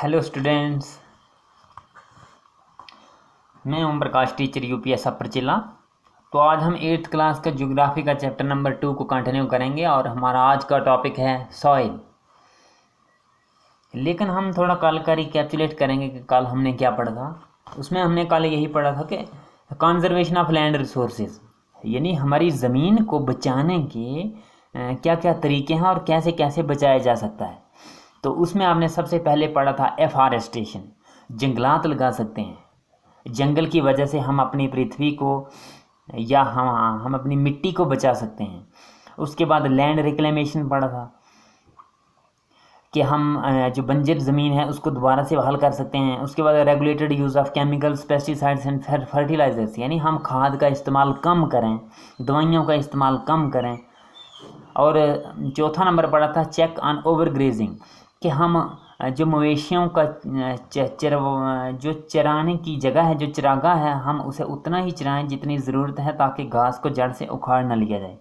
Hello students, मैं Om Prakash teacher UPS अपर जिला। तो आज हम 8th क्लास का ज्योग्राफी का चैप्टर नंबर 2 को कंटिन्यू करेंगे और हमारा आज का टॉपिक है सॉइल। लेकिन हम थोड़ा कल का रिकैप्चुलेट करेंगे कि कल हमने क्या पढ़ा था। उसमें हमने कल यही पढ़ा था कि कंजर्वेशन ऑफ लैंड रिसोर्सेज, यानी हमारी ज़मीन को बचाने के क्या क्या तरीके हैं और कैसे कैसे बचाया जा सकता है। तो उसमें आपने सबसे पहले पढ़ा था एफॉरेस्टेशन, जंगलात लगा सकते हैं। जंगल की वजह से हम अपनी पृथ्वी को या हम अपनी मिट्टी को बचा सकते हैं। उसके बाद लैंड रिक्लेमेशन पढ़ा था कि हम जो बंजर ज़मीन है उसको दोबारा से बहाल कर सकते हैं। उसके बाद regulated use of chemicals, pesticides and fertilisers, यानी हम खाद का इस्तेमाल कम करें, दवाइयों का इस्तेमाल कम करें। और चौथा नंबर पड़ा था चेक ऑन ओवर ग्रेजिंग, कि हम जो मवेशियों का जो चराने की जगह है, जो चरागाह है, हम उसे उतना ही चराएं जितनी ज़रूरत है, ताकि घास को जड़ से उखाड़ न लिया जाए।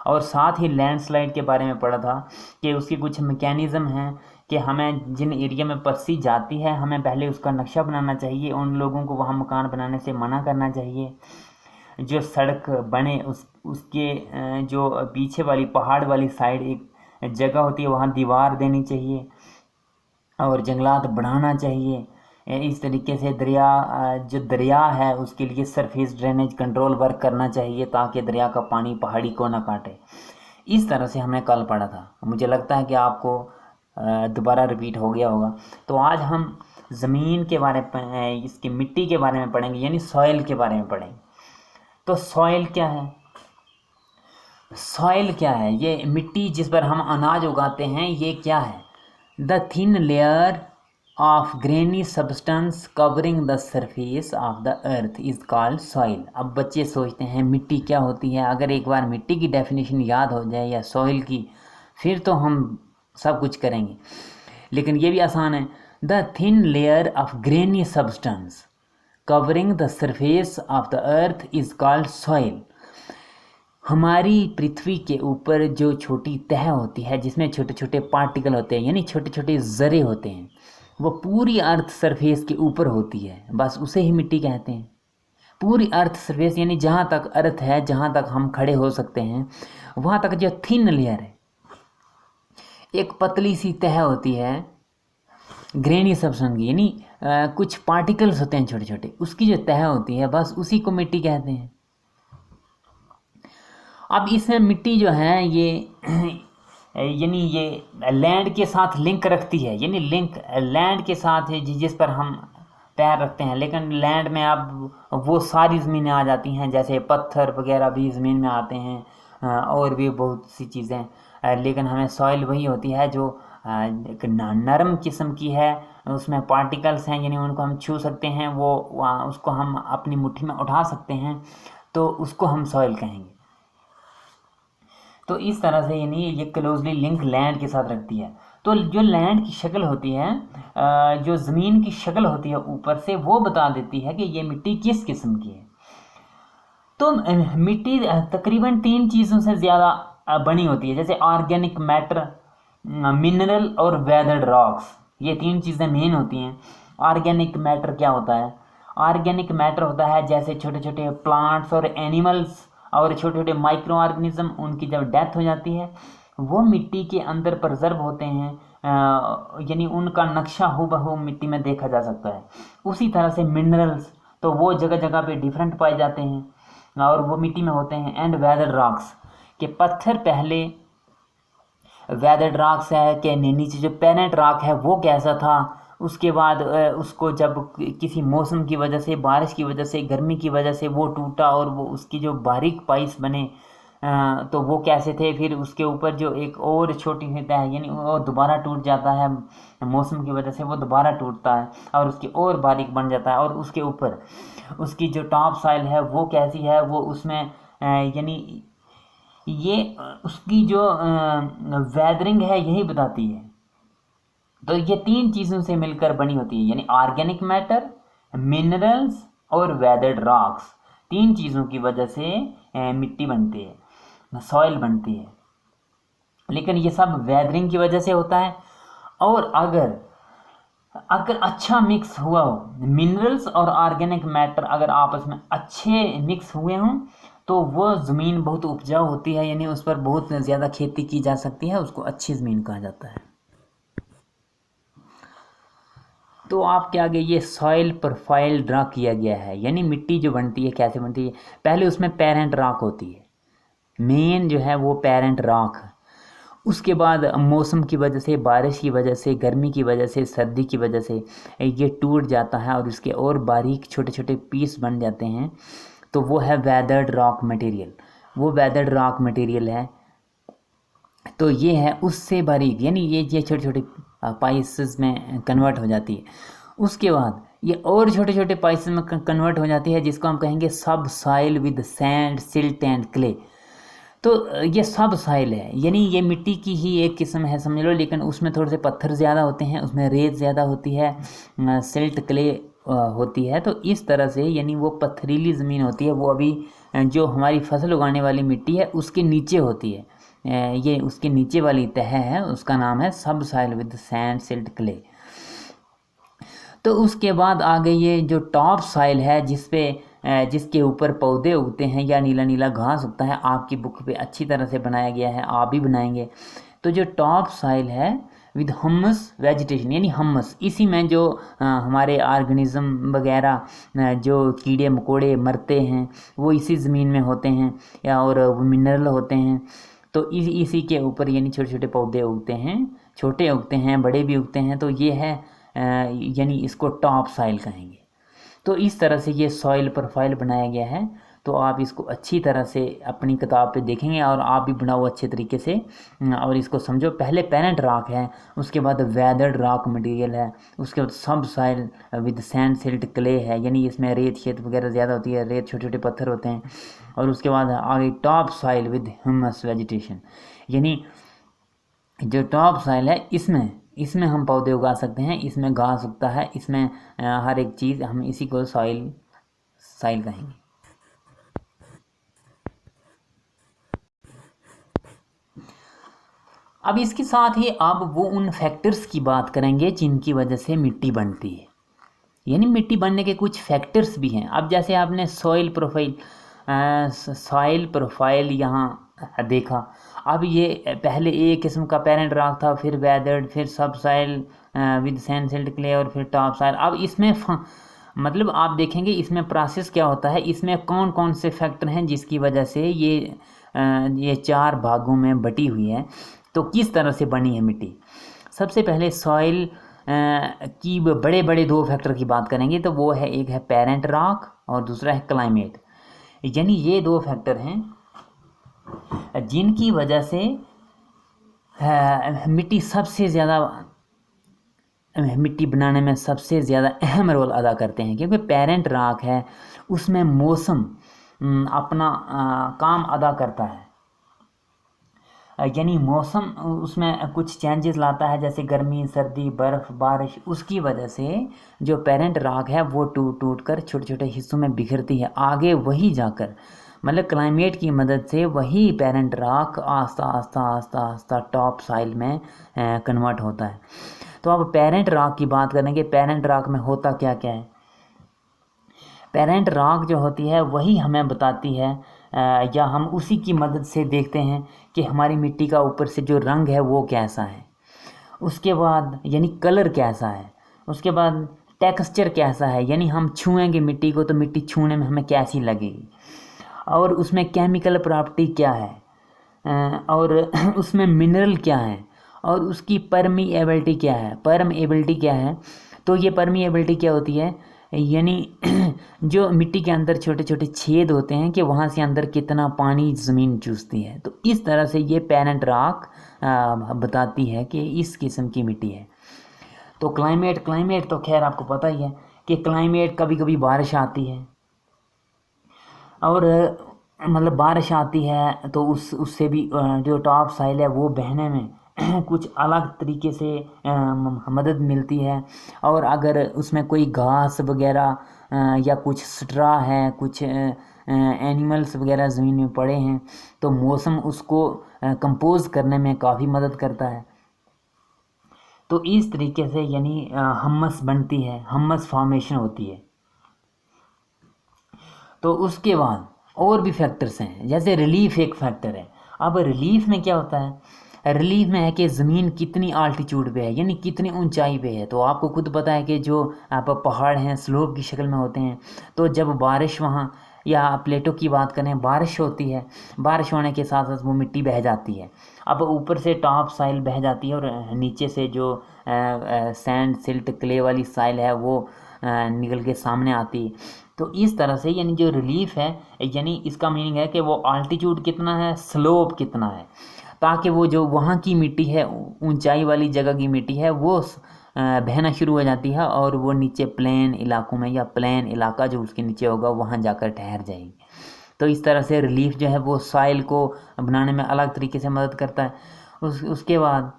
और साथ ही लैंडस्लाइड के बारे में पढ़ा था कि उसकी कुछ मैकेनिज़्म हैं कि हमें जिन एरिया में पस्सी जाती है, हमें पहले उसका नक्शा बनाना चाहिए, उन लोगों को वहाँ मकान बनाने से मना करना चाहिए। जो सड़क बने उसके जो पीछे वाली पहाड़ वाली साइड एक जगह होती है, वहाँ दीवार देनी चाहिए और जंगलात बढ़ाना चाहिए। इस तरीके से जो दरिया है उसके लिए सरफेस ड्रेनेज कंट्रोल वर्क करना चाहिए, ताकि दरिया का पानी पहाड़ी को ना काटे। इस तरह से हमने कल पढ़ा था। मुझे लगता है कि आपको दोबारा रिपीट हो गया होगा। तो आज हम ज़मीन के बारे में, इसकी मिट्टी के बारे में पढ़ेंगे, यानी सॉइल के बारे में पढ़ेंगे। तो सॉइल क्या है? सॉइल क्या है? ये मिट्टी जिस पर हम अनाज उगाते हैं, ये क्या है? The thin layer of granny substance covering the surface of the earth is called soil. अब बच्चे सोचते हैं मिट्टी क्या होती है। अगर एक बार मिट्टी की डेफिनेशन याद हो जाए या सॉइल की, फिर तो हम सब कुछ करेंगे। लेकिन ये भी आसान है। The thin layer of granny substance covering the surface of the earth is called soil. हमारी पृथ्वी के ऊपर जो छोटी तह होती है, जिसमें छोटे छोटे पार्टिकल होते हैं, यानी छोटे छोटे ज़रे होते हैं, वो पूरी अर्थ सरफेस के ऊपर होती है, बस उसे ही मिट्टी कहते हैं। पूरी अर्थ सरफेस, यानी जहाँ तक अर्थ है, जहाँ तक हम खड़े हो सकते हैं, वहाँ तक जो थिन लेयर है, एक पतली सी तह होती है ग्रेनी सब्सटेंस की, यानी कुछ पार्टिकल्स होते हैं छोटे छोटे, उसकी जो तह होती है, बस उसी को मिट्टी कहते हैं। अब इसमें मिट्टी जो है ये यानी ये लैंड के साथ लिंक रखती है, यानी लिंक लैंड के साथ है जिस पर हम पैर रखते हैं। लेकिन लैंड में अब वो सारी ज़मीनें आ जाती हैं, जैसे पत्थर वगैरह भी ज़मीन में आते हैं और भी बहुत सी चीज़ें। लेकिन हमें सॉइल वही होती है जो एक नरम किस्म की है, उसमें पार्टिकल्स हैं, यानी उनको हम छू सकते हैं, वो उसको हम अपनी मुट्ठी में उठा सकते हैं, तो उसको हम सॉइल कहेंगे। तो इस तरह से यानी ये क्लोजली लिंक लैंड के साथ रखती है। तो जो लैंड की शक्ल होती है, जो ज़मीन की शक्ल होती है ऊपर से, वो बता देती है कि ये मिट्टी किस किस्म की है। तो मिट्टी तकरीबन 3 चीज़ों से ज़्यादा बनी होती है, जैसे ऑर्गेनिक मैटर, मिनरल और वेदर्ड रॉक्स। ये 3 चीज़ें मेन होती हैं। ऑर्गेनिक मैटर क्या होता है? ऑर्गेनिक मैटर होता है जैसे छोटे छोटे प्लांट्स और एनिमल्स और छोटे छोटे माइक्रो ऑर्गेनिज्म, उनकी जब डेथ हो जाती है, वो मिट्टी के अंदर प्रिजर्व होते हैं, यानी उनका नक्शा हूबहू मिट्टी में देखा जा सकता है। उसी तरह से मिनरल्स, तो वो जगह जगह पे डिफरेंट पाए जाते हैं और वो मिट्टी में होते हैं। एंड वेदर्ड रॉक्स, के पत्थर पहले वेदर्ड रॉक्स है कि नीचे जो पेरेंट रॉक है वो कैसा था, उसके बाद उसको जब किसी मौसम की वजह से, बारिश की वजह से, गर्मी की वजह से वो टूटा और वो उसकी जो बारीक पाइस बने, तो वो कैसे थे। फिर उसके ऊपर जो एक और छोटी सी तह है, यानी वो दोबारा टूट जाता है, मौसम की वजह से वो दोबारा टूटता है और उसकी और बारीक बन जाता है। और उसके ऊपर उसकी जो टॉप साइल है वो कैसी है, वो उसमें यानी ये उसकी जो वेदरिंग है यही बताती है। तो ये 3 चीज़ों से मिलकर बनी होती है, यानी ऑर्गेनिक मैटर, मिनरल्स और वेदर्ड रॉक्स। 3 चीज़ों की वजह से मिट्टी बनती है, सॉइल बनती है। लेकिन ये सब वेदरिंग की वजह से होता है। और अगर अगर अच्छा मिक्स हुआ हो, मिनरल्स और ऑर्गेनिक मैटर अगर आपस में अच्छे मिक्स हुए हों, तो वो ज़मीन बहुत उपजाऊ होती है, यानी उस पर बहुत ज़्यादा खेती की जा सकती है, उसको अच्छी ज़मीन कहा जाता है। तो आपके आगे ये सॉइल प्रोफाइल ड्रा किया गया है, यानी मिट्टी जो बनती है कैसे बनती है। पहले उसमें पेरेंट रॉक होती है, मेन जो है वो पेरेंट रॉक। उसके बाद मौसम की वजह से, बारिश की वजह से, गर्मी की वजह से, सर्दी की वजह से ये टूट जाता है और उसके और बारीक छोटे छोटे पीस बन जाते हैं, तो वो है वेदर्ड रॉक मटेरियल। वो वेदर्ड रॉक मटेरियल है, तो ये है उससे बारीक, यानी ये छोटे छोटे पाइसेस में कन्वर्ट हो जाती है। उसके बाद ये और छोटे छोटे पाइसेस में कन्वर्ट हो जाती है, जिसको हम कहेंगे सब soil with sand, silt and clay. तो ये सब सॉइल है, यानी ये मिट्टी की ही एक किस्म है समझ लो, लेकिन उसमें थोड़े से पत्थर ज़्यादा होते हैं, उसमें रेत ज़्यादा होती है, सिल्ट क्ले होती है। तो इस तरह से यानी वो पथरीली ज़मीन होती है, वो अभी जो हमारी फसल उगाने वाली मिट्टी है उसके नीचे होती है। ये उसके नीचे वाली तह है, उसका नाम है सब soil with sand, silt, clay. तो उसके बाद आ गई ये जो टॉप सॉइल है, जिसके ऊपर पौधे उगते हैं या नीला नीला घास उगता है। आपकी बुक पे अच्छी तरह से बनाया गया है, आप भी बनाएंगे। तो जो टॉप सॉइल है विद हम्मस वेजिटेशन, यानी हम्मस, इसी में जो हमारे ऑर्गेनिज्म वगैरह जो कीड़े मकोड़े मरते हैं वो इसी ज़मीन में होते हैं, या और मिनरल होते हैं। तो इसी के ऊपर यानी छोटे छोटे पौधे उगते हैं, छोटे उगते हैं, बड़े भी उगते हैं। तो ये है यानी इसको टॉप सॉइल कहेंगे। तो इस तरह से ये सॉइल प्रोफाइल बनाया गया है। तो आप इसको अच्छी तरह से अपनी किताब पे देखेंगे और आप भी बनाओ अच्छे तरीके से और इसको समझो। पहले पेरेंट रॉक है, उसके बाद वेदर्ड रॉक मटेरियल है, उसके बाद सब soil with sand, silt, clay है, यानी इसमें रेत खेत वगैरह ज़्यादा होती है, रेत छोटे छोटे पत्थर होते हैं। और उसके बाद आगे top soil with humus vegetation, यानी जो टॉप सॉइल है इसमें हम पौधे उगा सकते हैं, इसमें घास उगता है, इसमें हर एक चीज़, हम इसी को सॉइल कहेंगे। अब इसके साथ ही अब वो उन फैक्टर्स की बात करेंगे जिनकी वजह से मिट्टी बनती है, यानी मिट्टी बनने के कुछ फैक्टर्स भी हैं। अब जैसे आपने सॉइल प्रोफाइल यहाँ देखा। अब ये पहले एक किस्म का पेरेंट रॉक था, फिर वेदर्ड, फिर सब soil with sand, silt, clay, और फिर टॉप सॉइल। अब इसमें मतलब आप देखेंगे इसमें प्रोसेस क्या होता है, इसमें कौन कौन से फैक्टर हैं जिसकी वजह से ये चार भागों में बटी हुई है। तो किस तरह से बनी है मिट्टी। सबसे पहले सॉइल की बड़े बड़े दो फैक्टर की बात करेंगे, तो वो है, एक है पेरेंट रॉक और दूसरा है क्लाइमेट। यानी ये दो फैक्टर हैं जिनकी वजह से मिट्टी सबसे ज़्यादा, मिट्टी बनाने में सबसे ज़्यादा अहम रोल अदा करते हैं। क्योंकि पेरेंट रॉक है, उसमें मौसम अपना काम अदा करता है, यानी मौसम उसमें कुछ चेंजेस लाता है, जैसे गर्मी, सर्दी, बर्फ़, बारिश। उसकी वजह से जो पेरेंट रॉक है वो टूट टूट कर छोटे छोटे हिस्सों में बिखरती है। आगे वही जाकर मतलब क्लाइमेट की मदद से वही पेरेंट रॉक आस्ता आस्ता आस्ता आस्ता टॉप सॉइल में कन्वर्ट होता है। तो अब पेरेंट रॉक की बात करेंगे। पेरेंट रॉक में होता क्या क्या है। पेरेंट रॉक जो होती है वही हमें बताती है या हम उसी की मदद से देखते हैं कि हमारी मिट्टी का ऊपर से जो रंग है वो कैसा है, उसके बाद यानी कलर कैसा है, उसके बाद टेक्सचर कैसा है, यानी हम छुएंगे मिट्टी को तो मिट्टी छूने में हमें कैसी लगेगी, और उसमें केमिकल प्रॉपर्टी क्या है, और उसमें मिनरल क्या है, और उसकी परमीएबिलिटी क्या है। परमीएबिलिटी क्या है, तो ये परमीएबिलिटी क्या होती है, यानी जो मिट्टी के अंदर छोटे छोटे छेद होते हैं कि वहाँ से अंदर कितना पानी ज़मीन चूसती है। तो इस तरह से ये पेरेंट रॉक बताती है कि इस किस्म की मिट्टी है। तो क्लाइमेट तो खैर आपको पता ही है कि क्लाइमेट कभी कभी बारिश आती है, और मतलब बारिश आती है तो उससे भी जो टॉप सॉइल है वो बहने में कुछ अलग तरीके से मदद मिलती है। और अगर उसमें कोई घास वगैरह या कुछ स्ट्रा है, कुछ एनिमल्स वगैरह ज़मीन में पड़े हैं, तो मौसम उसको कंपोज करने में काफ़ी मदद करता है। तो इस तरीके से यानी हम्मस बनती है, हम्मस फॉर्मेशन होती है। तो उसके बाद और भी फैक्टर्स हैं, जैसे रिलीफ एक फैक्टर है। अब रिलीफ में क्या होता है, रिलीफ में है कि ज़मीन कितनी आल्टीट्यूड पे है, यानी कितनी ऊंचाई पे है। तो आपको खुद पता है कि जो आप पहाड़ हैं स्लोप की शक्ल में होते हैं, तो जब बारिश वहाँ या प्लेटो की बात करें, बारिश होती है, बारिश होने के साथ साथ वो मिट्टी बह जाती है। अब ऊपर से टॉप साइल बह जाती है और नीचे से जो सैंड सिल्ट क्ले वाली साइल है वो निकल के सामने आती है। तो इस तरह से यानी जो रिलीफ है, यानी इसका मीनिंग है कि वो आल्टीट्यूड कितना है, स्लोप कितना है, ताकि वो जो वहाँ की मिट्टी है, ऊंचाई वाली जगह की मिट्टी है, वो बहना शुरू हो जाती है और वो नीचे प्लेन इलाकों में या प्लेन इलाका जो उसके नीचे होगा वहाँ जाकर ठहर जाएगी। तो इस तरह से रिलीफ जो है वो सॉइल को बनाने में अलग तरीके से मदद करता है। उसके बाद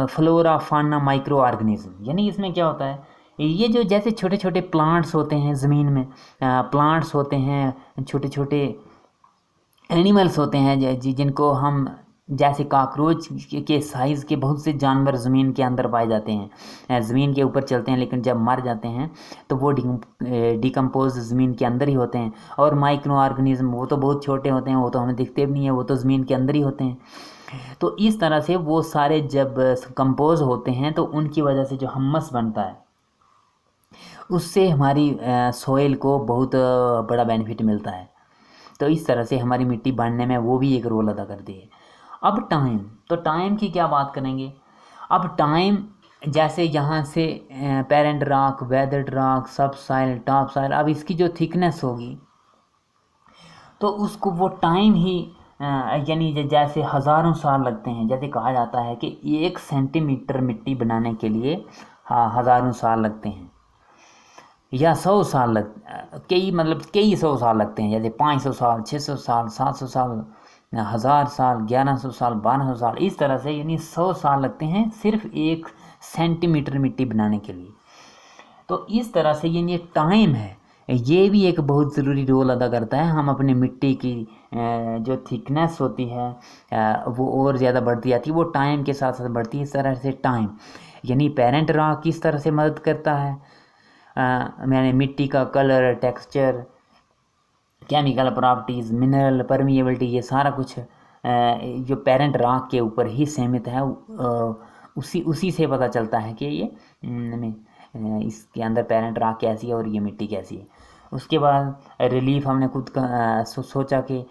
फ्लोरा फाना माइक्रो ऑर्गेनिज्म, यानी इसमें क्या होता है, ये जो जैसे छोटे छोटे प्लांट्स होते हैं ज़मीन में, प्लांट्स होते हैं, छोटे छोटे एनिमल्स होते हैं जिनको हम, जैसे कॉकरोच के साइज़ के बहुत से जानवर ज़मीन के अंदर पाए जाते हैं, ज़मीन के ऊपर चलते हैं लेकिन जब मर जाते हैं तो वो डिकम्पोज ज़मीन के अंदर ही होते हैं। और माइक्रो ऑर्गेनिज्म वो तो बहुत छोटे होते हैं, वो तो हमें दिखते भी नहीं है, वो तो ज़मीन के अंदर ही होते हैं। तो इस तरह से वो सारे जब कंपोज होते हैं तो उनकी वजह से जो हम्मस बनता है उससे हमारी सोइल को बहुत बड़ा बेनिफिट मिलता है। तो इस तरह से हमारी मिट्टी बढ़ने में वो भी एक रोल अदा करती है। अब टाइम, तो टाइम की क्या बात करेंगे। अब टाइम जैसे यहाँ से पेरेंट रॉक, वेदर्ड रॉक, सब सॉइल, टॉप सॉइल, अब इसकी जो थिकनेस होगी तो उसको वो टाइम ही यानी जैसे हज़ारों साल लगते हैं। जैसे कहा जाता है कि 1 सेंटीमीटर मिट्टी बनाने के लिए हज़ारों साल लगते हैं या 100 साल कई 100 साल लगते हैं। जैसे 500 साल, 600 साल, 700 साल, 1000 साल, 1100 साल, 1200 साल, इस तरह से यानी 100 साल लगते हैं सिर्फ 1 सेंटीमीटर मिट्टी बनाने के लिए। तो इस तरह से ये टाइम है, ये भी एक बहुत ज़रूरी रोल अदा करता है। हम अपने मिट्टी की जो थिकनेस होती है वो और ज़्यादा बढ़ती जाती है, वो टाइम के साथ साथ बढ़ती है। इस तरह से टाइम यानी पेरेंट रॉक किस तरह से मदद करता है, मैंने मिट्टी का colour, texture, chemical properties, mineral permeability, ये सारा कुछ जो पेरेंट रॉक के ऊपर ही सीमित है, उसी से पता चलता है कि ये इसके अंदर पेरेंट रॉक कैसी है और ये मिट्टी कैसी है। उसके बाद रिलीफ हमने खुद सोचा कि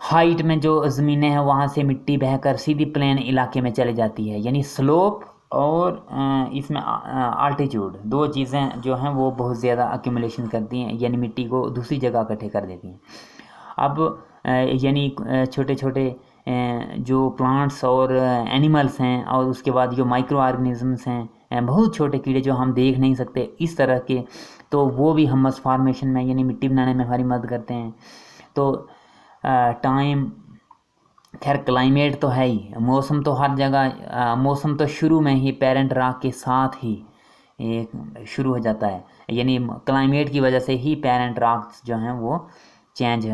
हाइट में जो ज़मीनें हैं वहाँ से मिट्टी बहकर सीधी प्लेन इलाके में चली जाती है, यानी स्लोप और इसमें आल्टीट्यूड, दो चीज़ें जो हैं वो बहुत ज़्यादा अक्यूमुलेशन करती हैं, यानी मिट्टी को दूसरी जगह इकट्ठे कर देती हैं। अब यानी छोटे छोटे जो प्लांट्स और एनिमल्स हैं और उसके बाद जो माइक्रो ऑर्गेनिजम्स हैं, बहुत छोटे कीड़े जो हम देख नहीं सकते इस तरह के, तो वो भी हम्मस फॉर्मेशन में यानी मिट्टी बनाने में हमारी मदद करते हैं। तो टाइम, खैर क्लाइमेट तो है ही, मौसम तो हर जगह, मौसम तो शुरू में ही पेरेंट रॉक के साथ ही शुरू हो जाता है, यानी क्लाइमेट की वजह से ही पेरेंट रॉक्स जो हैं वो चेंज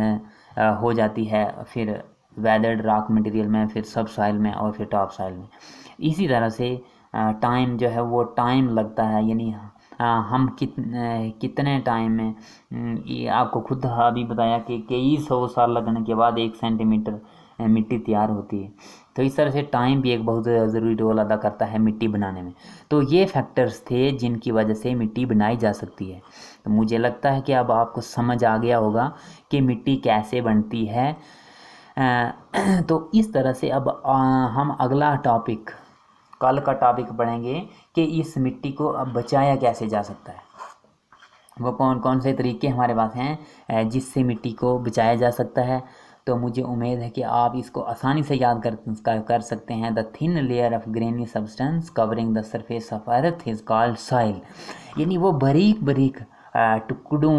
हो जाती है, फिर वेदर्ड रॉक मटेरियल में, फिर सब सॉइल में और फिर टॉप सॉइल में। इसी तरह से टाइम जो है वो टाइम लगता है, यानी हम कितने टाइम में, ये आपको खुद अभी बताया कि कई 100 साल लगने के बाद 1 सेंटीमीटर मिट्टी तैयार होती है। तो इस तरह से टाइम भी एक बहुत ज़रूरी रोल अदा करता है मिट्टी बनाने में। तो ये फैक्टर्स थे जिनकी वजह से मिट्टी बनाई जा सकती है। तो मुझे लगता है कि अब आपको समझ आ गया होगा कि मिट्टी कैसे बनती है। तो इस तरह से अब हम अगला टॉपिक, कल का टॉपिक पढ़ेंगे कि इस मिट्टी को अब बचाया कैसे जा सकता है, वो कौन कौन से तरीके हमारे पास हैं जिससे मिट्टी को बचाया जा सकता है। तो मुझे उम्मीद है कि आप इसको आसानी से याद कर सकते हैं। The thin layer of granny substance covering the surface of earth is called soil, यानी वो बारीक बारीक टुकड़ों,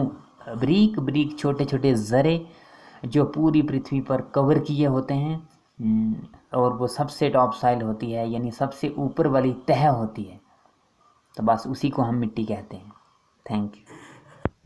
बारीक बारीक छोटे छोटे ज़रे जो पूरी पृथ्वी पर कवर किए होते हैं, और वो सबसे टॉप सॉइल होती है, यानी सबसे ऊपर वाली तह होती है। तो बस उसी को हम मिट्टी कहते हैं। Thank you.